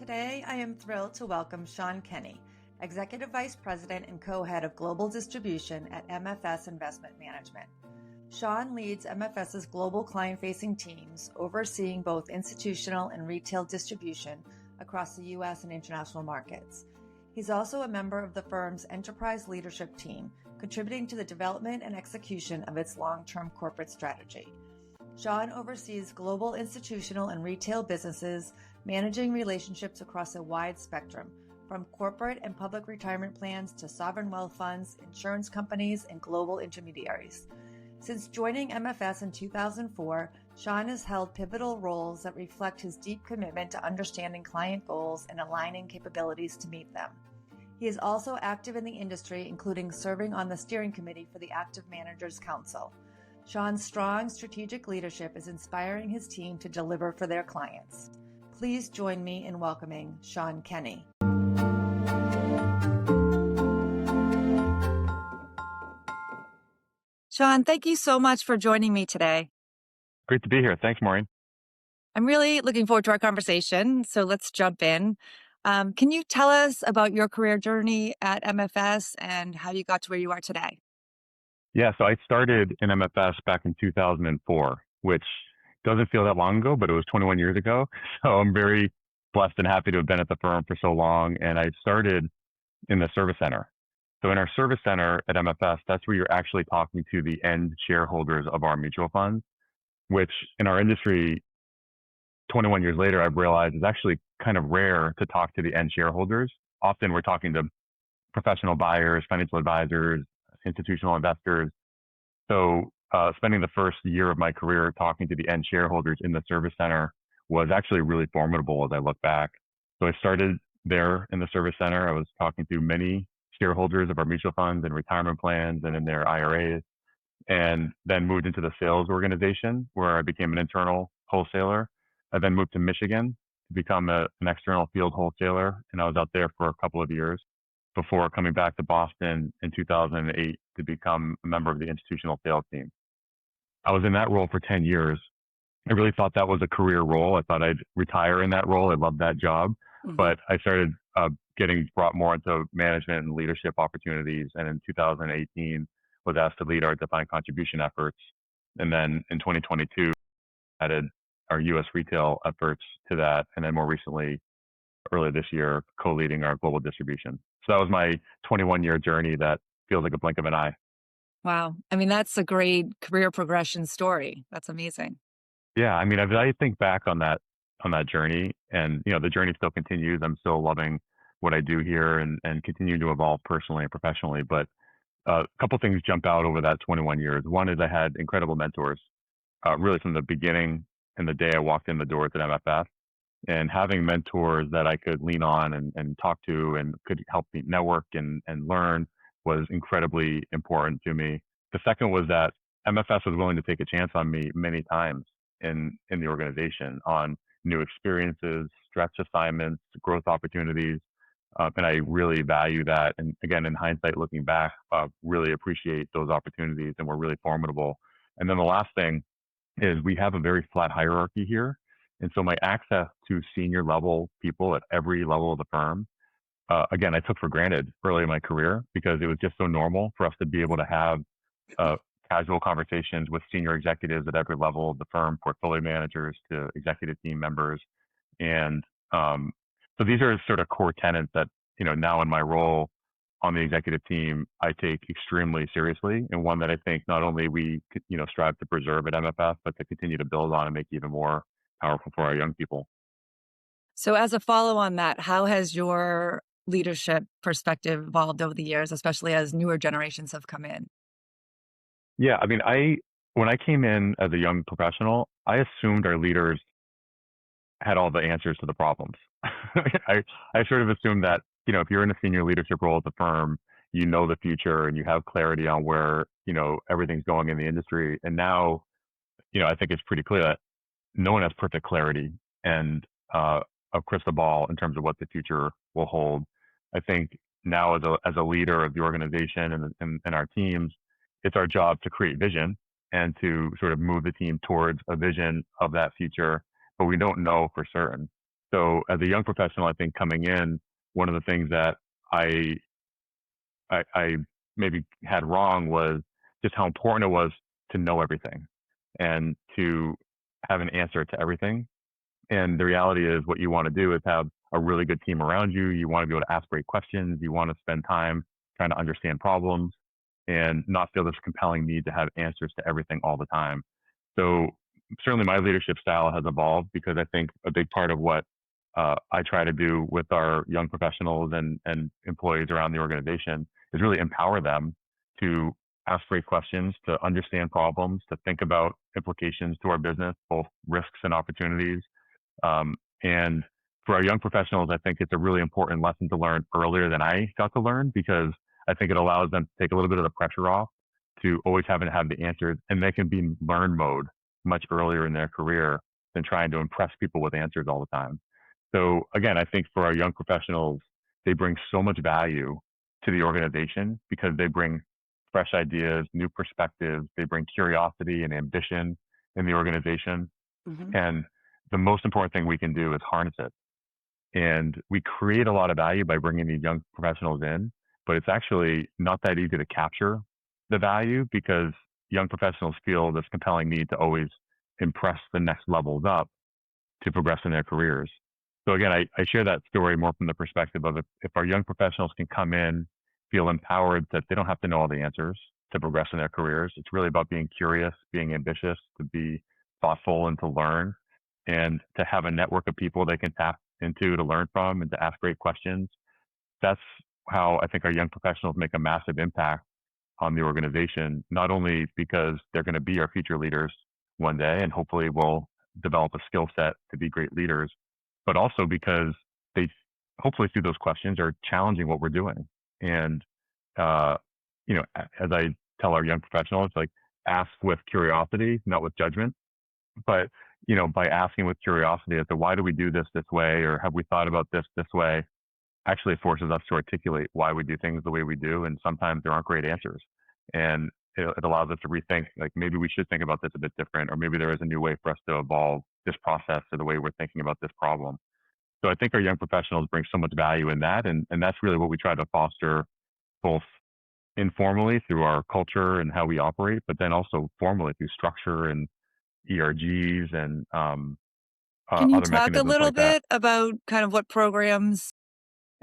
Today, I am thrilled to welcome Sean Kenney, Executive Vice President and Co-Head of Global Distribution at MFS Investment Management. Sean leads MFS's global client-facing teams, overseeing both institutional and retail distribution across the U.S. and international markets. He's also a member of the firm's enterprise leadership team, contributing to the development and execution of its long-term corporate strategy. Sean oversees global institutional and retail businesses, managing relationships across a wide spectrum, from corporate and public retirement plans to sovereign wealth funds, insurance companies, and global intermediaries. Since joining MFS in 2004, Sean has held pivotal roles that reflect his deep commitment to understanding client goals and aligning capabilities to meet them. He is also active in the industry, including serving on the steering committee for the Active Managers Council. Sean's strong strategic leadership is inspiring his team to deliver for their clients. Please join me in welcoming Sean Kenney. Sean, thank you so much for joining me today. Great to be here. Thanks, Maureen. I'm really looking forward to our conversation, so let's jump in. Can you tell us about your career journey at MFS and how you got to where you are today? Yeah, so I started in MFS back in 2004, which doesn't feel that long ago, but it was 21 years ago. So I'm very blessed and happy to have been at the firm for so long. And I started in the service center. So in our service center at MFS, that's where you're actually talking to the end shareholders of our mutual funds, which in our industry, 21 years later, I've realized is actually kind of rare to talk to the end shareholders. Often we're talking to professional buyers, financial advisors, institutional investors. So spending the first year of my career talking to the end shareholders in the service center was actually really formidable as I look back. So I started there in the service center. I was talking to many shareholders of our mutual funds and retirement plans and in their IRAs, and then moved into the sales organization where I became an internal wholesaler. I then moved to Michigan to become an external field wholesaler, and I was out there for a couple of years before coming back to Boston in 2008 to become a member of the institutional sales team. I was in that role for 10 years. I really thought that was a career role. I thought I'd retire in that role. I loved that job, but I started getting brought more into management and leadership opportunities. And in 2018, was asked to lead our defined contribution efforts. And then in 2022, added our U.S. retail efforts to that. And then more recently, earlier this year, co-leading our global distribution. So that was my 21-year journey that feels like a blink of an eye. Wow. I mean, that's a great career progression story. That's amazing. Yeah. I mean, as I think back on that journey, and, the journey still continues. I'm still loving what I do here and continue to evolve personally and professionally. But a couple things jump out over that 21 years. One is I had incredible mentors, really from the beginning and the day I walked in the doors at MFS. And having mentors that I could lean on and talk to and could help me network and learn was incredibly important to me. The second was that MFS was willing to take a chance on me many times in the organization on new experiences, stretch assignments, growth opportunities. And I really value that. And again, in hindsight, looking back, really appreciate those opportunities and were really formidable. And then the last thing is we have a very flat hierarchy here. And so my access to senior level people at every level of the firm, again, I took for granted early in my career because it was just so normal for us to be able to have casual conversations with senior executives at every level of the firm, portfolio managers to executive team members. And so these are sort of core tenets that, now in my role on the executive team, I take extremely seriously, and one that I think not only we, strive to preserve at MFS, but to continue to build on and make even more powerful for our young people. So as a follow on that, how has your leadership perspective evolved over the years, especially as newer generations have come in? Yeah, I mean, when I came in as a young professional, I assumed our leaders had all the answers to the problems. I sort of assumed that, if you're in a senior leadership role at the firm, you know the future and you have clarity on where, everything's going in the industry. And now, I think it's pretty clear that no one has perfect clarity and a crystal ball in terms of what the future will hold. I think now as a leader of the organization and our teams, it's our job to create vision and to sort of move the team towards a vision of that future, but we don't know for certain. So as a young professional, I think coming in, one of the things that I I maybe had wrong was just how important it was to know everything and to have an answer to everything. And the reality is, what you want to do is have a really good team around you. You want to be able to ask great questions. You want to spend time trying to understand problems and not feel this compelling need to have answers to everything all the time. So certainly my leadership style has evolved because I think a big part of what I try to do with our young professionals and employees around the organization is really empower them to ask great questions, to understand problems, to think about implications to our business, both risks and opportunities. And for our young professionals, I think it's a really important lesson to learn earlier than I got to learn, because I think it allows them to take a little bit of the pressure off to always having to have the answers, and they can be in learn mode much earlier in their career than trying to impress people with answers all the time. So again, I think for our young professionals, they bring so much value to the organization because they bring fresh ideas, new perspectives, they bring curiosity and ambition in the organization. Mm-hmm. And the most important thing we can do is harness it. And we create a lot of value by bringing these young professionals in, but it's actually not that easy to capture the value because young professionals feel this compelling need to always impress the next levels up to progress in their careers. So again, I share that story more from the perspective of if our young professionals can come in, feel empowered that they don't have to know all the answers to progress in their careers. It's really about being curious, being ambitious, to be thoughtful and to learn, and to have a network of people they can tap into to learn from and to ask great questions. That's how I think our young professionals make a massive impact on the organization, not only because they're going to be our future leaders one day and hopefully will develop a skill set to be great leaders, but also because they hopefully through those questions are challenging what we're doing. And, uh, as I tell our young professionals, like, ask with curiosity, not with judgment. But, by asking with curiosity as to why do we do this way, or have we thought about this way, actually forces us to articulate why we do things the way we do. And sometimes there aren't great answers. And it allows us to rethink, like, maybe we should think about this a bit different, or maybe there is a new way for us to evolve this process or the way we're thinking about this problem. So I think our young professionals bring so much value in that. And that's really what we try to foster, both informally through our culture and how we operate, but then also formally through structure and ERGs and Can you other talk a mechanisms little like that. bit about kind of what programs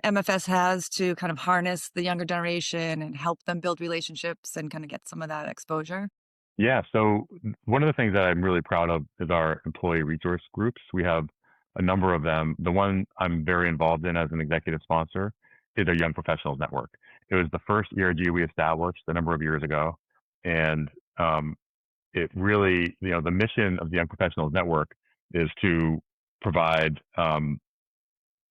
MFS has to kind of harness the younger generation and help them build relationships and kind of get some of that exposure? Yeah. So one of the things that I'm really proud of is our employee resource groups. We have a number of them. The one I'm very involved in as an executive sponsor is our Young Professionals Network. It was the first ERG we established a number of years ago. And it really, the mission of the Young Professionals Network is to provide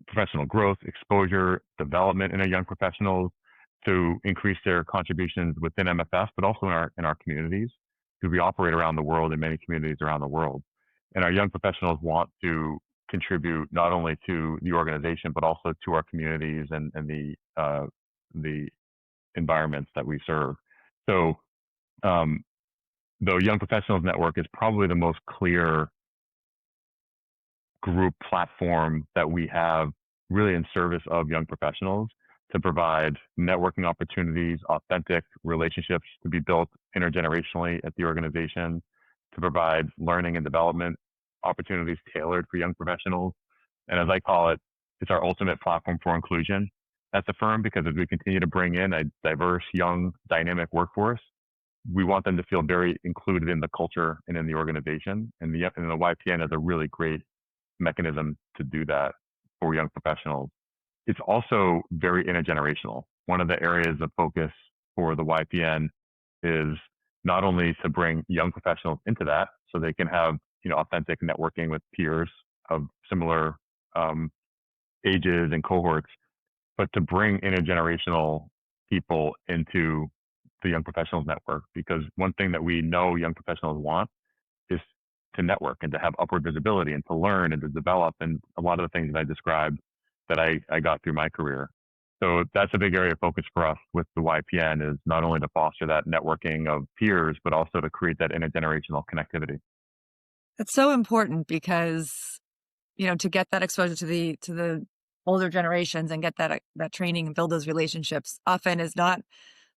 professional growth, exposure, development in our young professionals, to increase their contributions within MFS, but also in our communities, because we operate around the world in many communities around the world. And our young professionals want to contribute not only to the organization, but also to our communities and the environments that we serve. So the Young Professionals Network is probably the most clear group platform that we have, really in service of young professionals, to provide networking opportunities, authentic relationships to be built intergenerationally at the organization, to provide learning and development opportunities tailored for young professionals. And as I call it, it's our ultimate platform for inclusion at the firm, because as we continue to bring in a diverse, young, dynamic workforce, we want them to feel very included in the culture and in the organization. And the YPN is a really great mechanism to do that for young professionals. It's also very intergenerational. One of the areas of focus for the YPN is not only to bring young professionals into that so they can have authentic networking with peers of similar ages and cohorts, but to bring intergenerational people into the Young Professionals Network. Because one thing that we know young professionals want is to network and to have upward visibility and to learn and to develop, and a lot of the things that I described that I got through my career. So that's a big area of focus for us with the YPN, is not only to foster that networking of peers, but also to create that intergenerational connectivity. It's so important because to get that exposure to the older generations and get that training and build those relationships often is not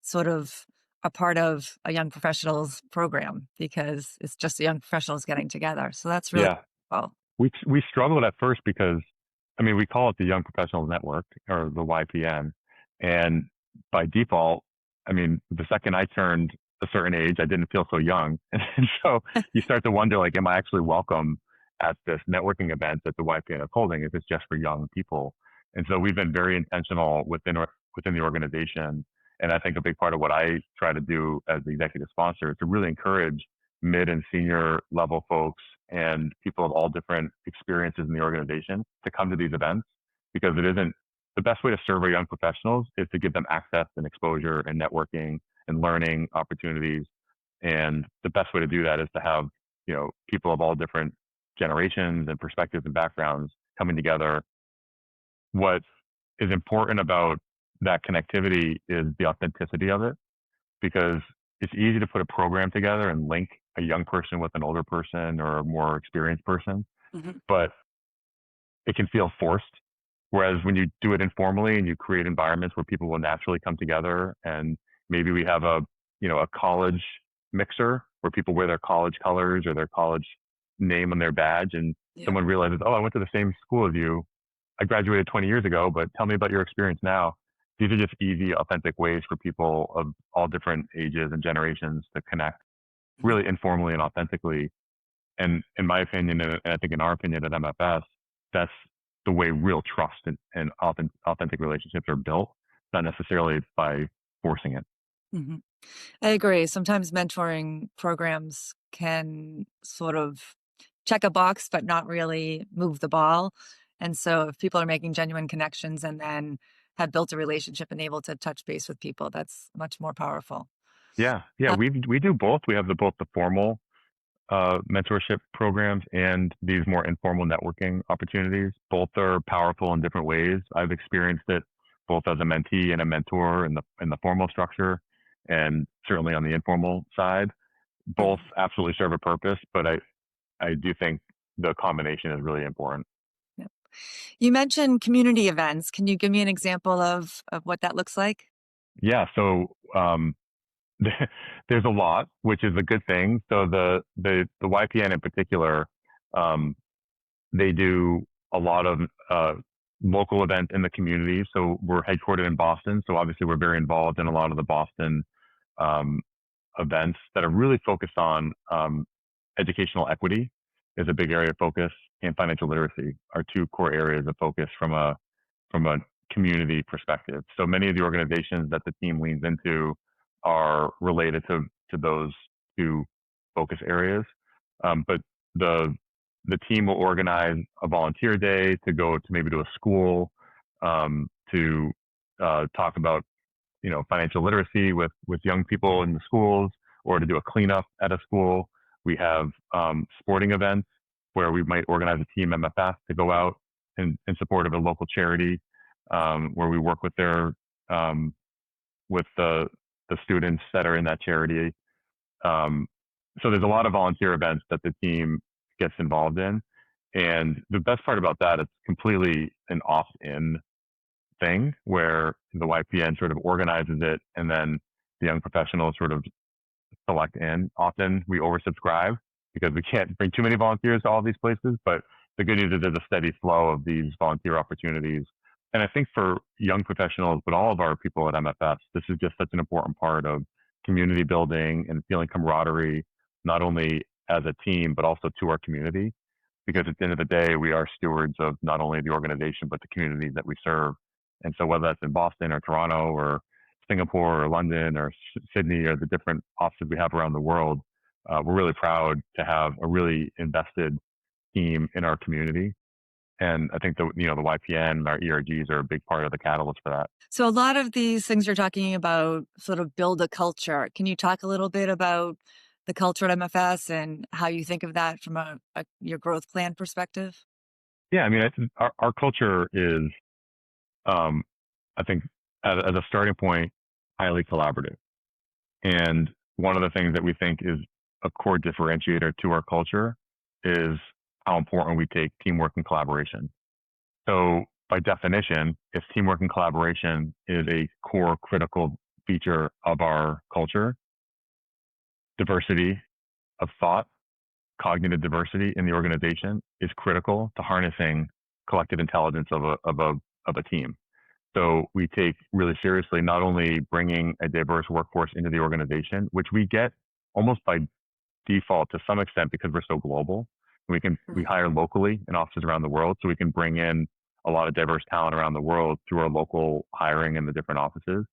sort of a part of a young professionals program because it's just the young professionals getting together. So that's really Yeah. cool. We struggled at first because, I mean, we call it the Young Professionals Network or the YPN. And by default, I mean, the second I turned a certain age, I didn't feel so young. And so you start to wonder, like, am I actually welcome at this networking event that the YPN is holding if it's just for young people? And so we've been very intentional within the organization. And I think a big part of what I try to do as the executive sponsor is to really encourage mid and senior level folks and people of all different experiences in the organization to come to these events, because it isn't the best way to serve our young professionals is to give them access and exposure and networking and learning opportunities. And the best way to do that is to have, people of all different generations and perspectives and backgrounds coming together. What is important about that connectivity is the authenticity of it, because it's easy to put a program together and link a young person with an older person or a more experienced person, but it can feel forced. Whereas when you do it informally and you create environments where people will naturally come together, and maybe we have a college mixer where people wear their college colors or their college name on their badge, and someone realizes, oh, I went to the same school as you. I graduated 20 years ago, but tell me about your experience now. These are just easy, authentic ways for people of all different ages and generations to connect really informally and authentically. And in my opinion, and I think in our opinion at MFS, that's the way real trust and authentic relationships are built, not necessarily by forcing it. Mm-hmm. I agree. Sometimes mentoring programs can sort of check a box, but not really move the ball. And so if people are making genuine connections and then have built a relationship and able to touch base with people, that's much more powerful. Yeah. We do both. We have both the formal mentorship programs and these more informal networking opportunities. Both are powerful in different ways. I've experienced it both as a mentee and a mentor in the formal structure, and certainly on the informal side. Both absolutely serve a purpose, but I do think the combination is really important. Yep. You mentioned community events. Can you give me an example of what that looks like? Yeah. So there's a lot, which is a good thing. So the YPN in particular, they do a lot of local events in the community. So we're headquartered in Boston. So obviously we're very involved in a lot of the Boston um, events that are really focused on educational equity is a big area of focus, and financial literacy are two core areas of focus from a community perspective. So many of the organizations that the team leans into are related to those two focus areas. But the team will organize a volunteer day to go to maybe to a school to talk about financial literacy with young people in the schools, or to do a cleanup at a school. We have sporting events where we might organize a team MFS to go out in support of a local charity, where we work with with the students that are in that charity. So there's a lot of volunteer events that the team gets involved in. And the best part about that, it's completely an opt-in thing where the YPN sort of organizes it, and then the young professionals sort of select in. Often we oversubscribe because we can't bring too many volunteers to all these places, but the good news is there's a steady flow of these volunteer opportunities. And I think for young professionals, but all of our people at MFS, this is just such an important part of community building and feeling camaraderie, not only as a team, but also to our community. Because at the end of the day, we are stewards of not only the organization, but the communities that we serve. And so whether that's in Boston or Toronto or Singapore or London or Sydney or the different offices we have around the world, we're really proud to have a really invested team in our community. And I think the YPN and our ERGs are a big part of the catalyst for that. So a lot of these things you're talking about sort of build a culture. Can you talk a little bit about the culture at MFS and how you think of that from your growth plan perspective? Yeah, I mean, our culture is, I think, as a starting point, highly collaborative. And one of the things that we think is a core differentiator to our culture is how important we take teamwork and collaboration. So by definition, if teamwork and collaboration is a core critical feature of our culture, diversity of thought, cognitive diversity in the organization is critical to harnessing collective intelligence of a team. So we take really seriously not only bringing a diverse workforce into the organization, which we get almost by default to some extent because we're so global. We hire locally in offices around the world, so we can bring in a lot of diverse talent around the world through our local hiring in the different offices.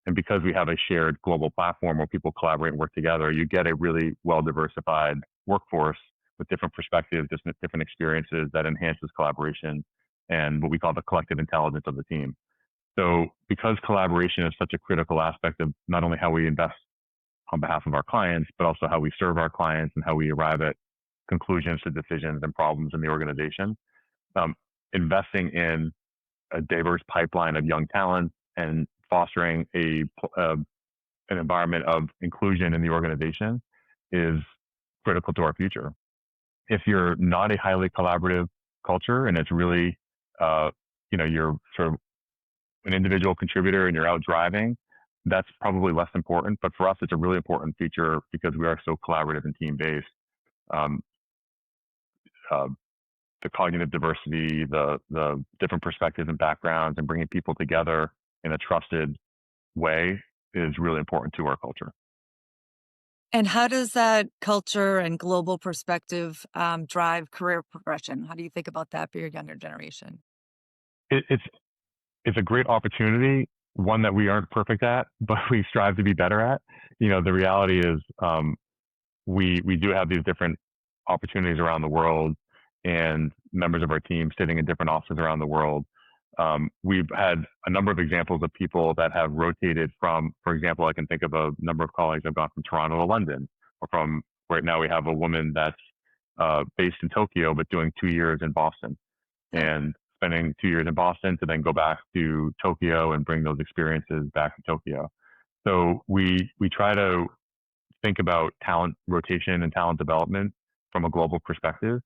And because we have a shared global platform where people collaborate and work together, you get a really well diversified workforce with different perspectives, different experiences that enhances collaboration and what we call the collective intelligence of the team. So because collaboration is such a critical aspect of not only how we invest on behalf of our clients, but also how we serve our clients and how we arrive at conclusions to decisions and problems in the organization, investing in a diverse pipeline of young talent and fostering an environment of inclusion in the organization is critical to our future. If you're not a highly collaborative culture and it's really, you're sort of an individual contributor and you're out driving, that's probably less important. But for us, it's a really important feature because we are so collaborative and team-based. The cognitive diversity, the different perspectives and backgrounds, and bringing people together in a trusted way is really important to our culture. And how does that culture and global perspective drive career progression? How do you think about that for your younger generation? It's a great opportunity, one that we aren't perfect at, but we strive to be better at. The reality is we do have these different opportunities around the world and members of our team sitting in different offices around the world. We've had a number of examples of people that have rotated from, for example, I can think of a number of colleagues that have gone from Toronto to London, or right now we have a woman that's based in Tokyo, but doing 2 years in Boston and spending 2 years in Boston to then go back to Tokyo and bring those experiences back to Tokyo. So we try to think about talent rotation and talent development from a global perspective.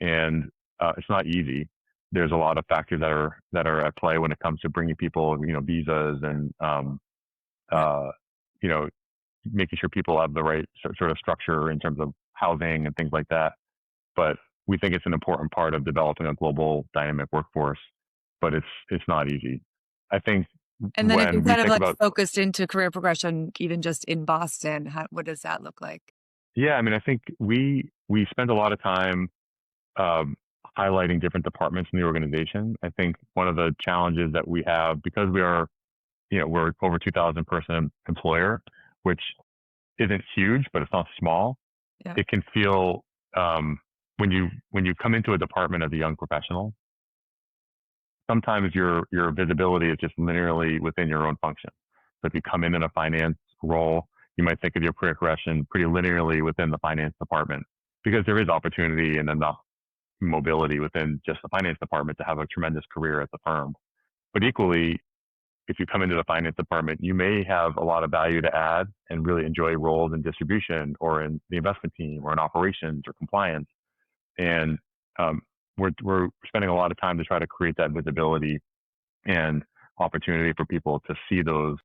And it's not easy. There's a lot of factors that are at play when it comes to bringing people, visas and, making sure people have the right sort of structure in terms of housing and things like that. But we think it's an important part of developing a global dynamic workforce, but it's not easy. I think And then if when you we kind of think like about, focused into career progression, even just in Boston, what does that look like? yeah, I mean, I think we spend a lot of time highlighting different departments in the organization. I think one of the challenges that we have, because we're over 2,000 person employer, which isn't huge, but it's not small. Yeah. It can feel when you come into a department as a young professional, sometimes your visibility is just linearly within your own function. So if you come in a finance role, you might think of your career progression pretty linearly within the finance department, because there is opportunity and enough mobility within just the finance department to have a tremendous career at the firm. But equally, if you come into the finance department, you may have a lot of value to add and really enjoy roles in distribution or in the investment team or in operations or compliance. And we're spending a lot of time to try to create that visibility and opportunity for people to see those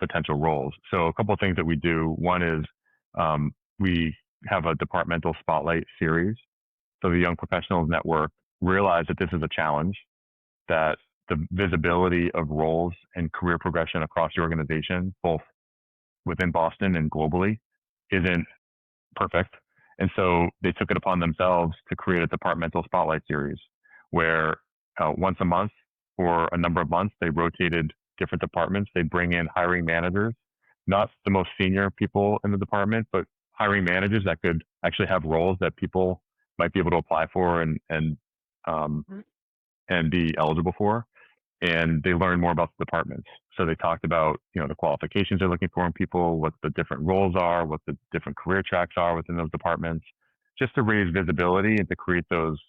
potential roles. So a couple of things that we do. One is we have a departmental spotlight series. So the Young Professionals Network realized that this is a challenge, that the visibility of roles and career progression across the organization, both within Boston and globally, isn't perfect. And so they took it upon themselves to create a departmental spotlight series where once a month for a number of months, they rotated different departments. They bring in hiring managers, not the most senior people in the department, but hiring managers that could actually have roles that people might be able to apply for and be eligible for. And they learned more about the departments. So they talked about, the qualifications they're looking for in people, what the different roles are, what the different career tracks are within those departments, just to raise visibility and to create those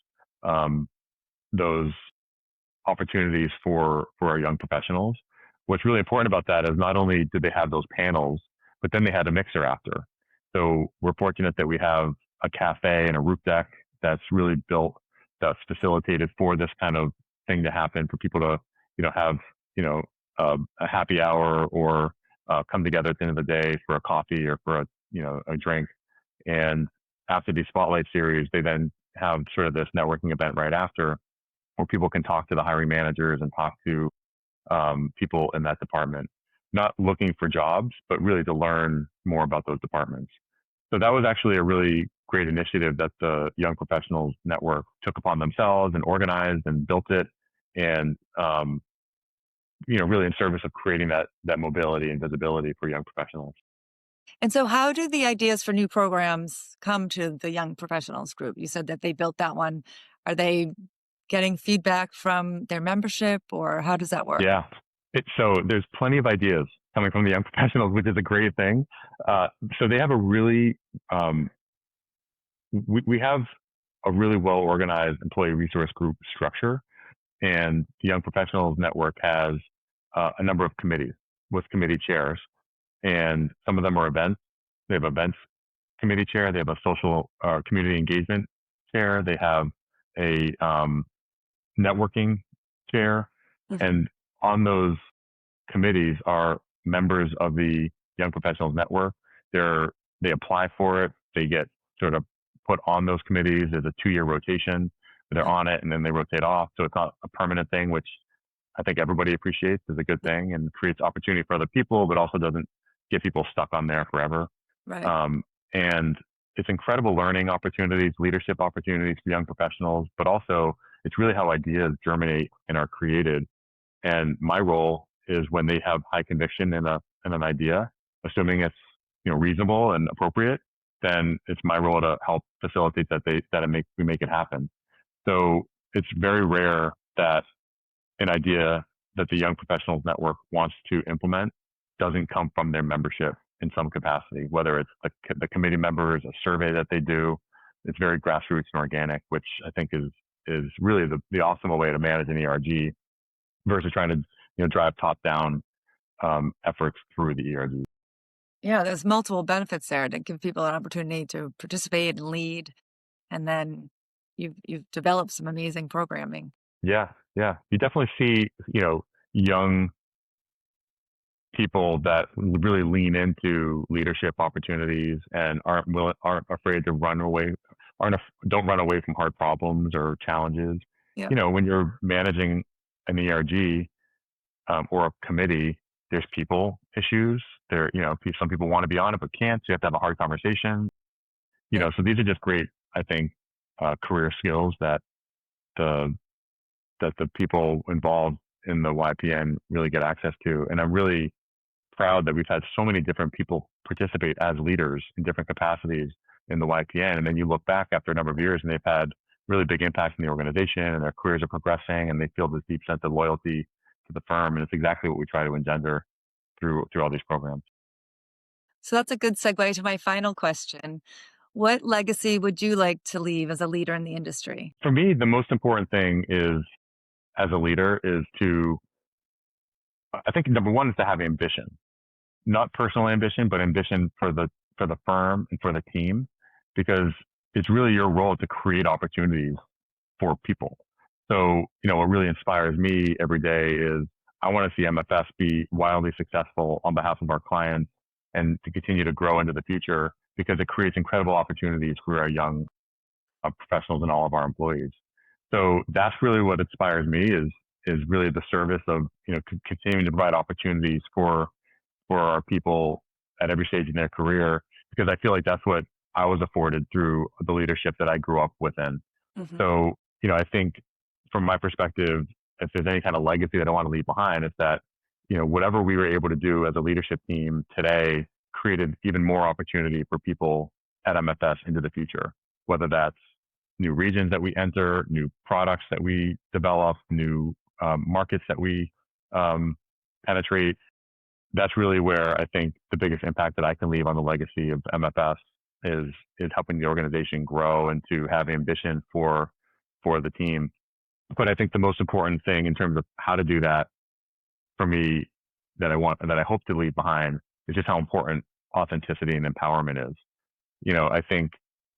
opportunities for our young professionals. What's really important about that is not only did they have those panels, but then they had a mixer after. So we're fortunate that we have a cafe and a roof deck that's really built, that's facilitated for this kind of thing to happen, for people to, have, a happy hour, or come together at the end of the day for a coffee or for a drink. And after the spotlight series, they then have sort of this networking event right after, where people can talk to the hiring managers and talk to people in that department, not looking for jobs, but really to learn more about those departments. So that was actually a really great initiative that the Young Professionals Network took upon themselves and organized and built it, and really in service of creating that mobility and visibility for young professionals. And so how do the ideas for new programs come to the Young Professionals group? You said that they built that one. Are they getting feedback from their membership, or how does that work? Yeah. So there's plenty of ideas coming from the young professionals, which is a great thing. So they have a really, we have a really well organized employee resource group structure, and the Young Professionals Network has a number of committees with committee chairs, and some of them are events. They have events committee chair. They have a social community engagement chair. They have a networking chair, and on those committees are members of the Young Professionals Network. They apply for it. They get sort of put on those committees. There's a 2-year rotation. They're on it, and then they rotate off. So it's not a permanent thing, which I think everybody appreciates is a good thing, and creates opportunity for other people, but also doesn't get people stuck on there forever. Right. And it's incredible learning opportunities, leadership opportunities for young professionals, but also it's really how ideas germinate and are created. And my role is, when they have high conviction in an idea, assuming it's reasonable and appropriate, then it's my role to help facilitate we make it happen. So it's very rare that an idea that the Young Professionals Network wants to implement doesn't come from their membership in some capacity, whether it's the committee members, a survey that they do. It's very grassroots and organic, which I think is really the optimal way to manage an ERG, versus trying to drive top-down efforts through the ERG. Yeah, there's multiple benefits there to give people an opportunity to participate and lead, and then you've developed some amazing programming. Yeah. You definitely see young people that really lean into leadership opportunities and aren't afraid to don't run away from hard problems or challenges. Yeah. When you're managing an ERG or a committee, there's people issues. Some people want to be on it but can't, so you have to have a hard conversation. So these are just great, I think, career skills that the people involved in the YPN really get access to. And I'm really proud that we've had so many different people participate as leaders in different capacities in the YPN. And then you look back after a number of years, and they've had really big impacts in the organization, and their careers are progressing, and they feel this deep sense of loyalty to the firm. And it's exactly what we try to engender through all these programs. So that's a good segue to my final question. What legacy would you like to leave as a leader in the industry? For me, the most important thing as a leader is I think number one is to have ambition, not personal ambition, but ambition for the firm and for the team, because it's really your role to create opportunities for people. So, what really inspires me every day is I want to see MFS be wildly successful on behalf of our clients, and to continue to grow into the future, because it creates incredible opportunities for our young professionals and all of our employees. So that's really what inspires me, is really the service of continuing to provide opportunities for our people at every stage in their career, because I feel like that's what I was afforded through the leadership that I grew up within. So I think from my perspective, if there's any kind of legacy that I want to leave behind, it's that whatever we were able to do as a leadership team today created even more opportunity for people at MFS into the future, whether that's new regions that we enter, new products that we develop, new markets that we penetrate. That's really where I think the biggest impact that I can leave on the legacy of MFS is helping the organization grow and to have ambition for the team. But I think the most important thing in terms of how to do that for me, that I hope to leave behind, is just how important authenticity and empowerment is. I think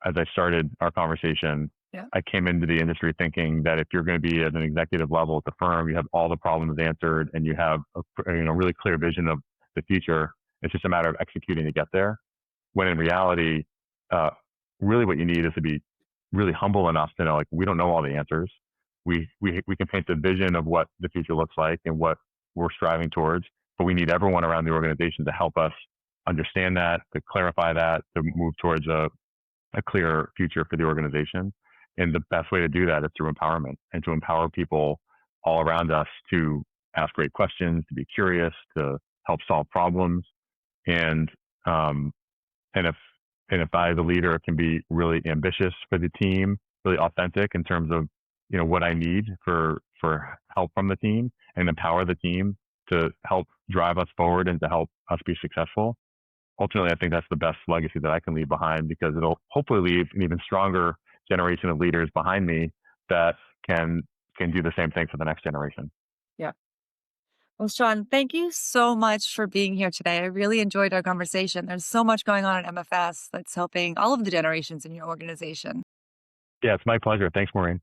as I started our conversation, Yeah. I came into the industry thinking that if you're going to be at an executive level at the firm, you have all the problems answered and you have a really clear vision of the future. It's just a matter of executing to get there. When in reality, uh, really what you need is to be really humble enough to know, like, we don't know all the answers. We can paint the vision of what the future looks like and what we're striving towards, but we need everyone around the organization to help us understand that, to clarify that, to move towards a clear future for the organization. And the best way to do that is through empowerment and to empower people all around us to ask great questions, to be curious, to help solve problems. And um, and if I, the leader, can be really ambitious for the team, really authentic in terms of what I need for help from the team, and empower the team to help drive us forward and to help us be successful. Ultimately, I think that's the best legacy that I can leave behind, because it'll hopefully leave an even stronger generation of leaders behind me that can do the same thing for the next generation. Yeah. Well, Sean, thank you so much for being here today. I really enjoyed our conversation. There's so much going on at MFS that's helping all of the generations in your organization. Yeah, it's my pleasure. Thanks, Maureen.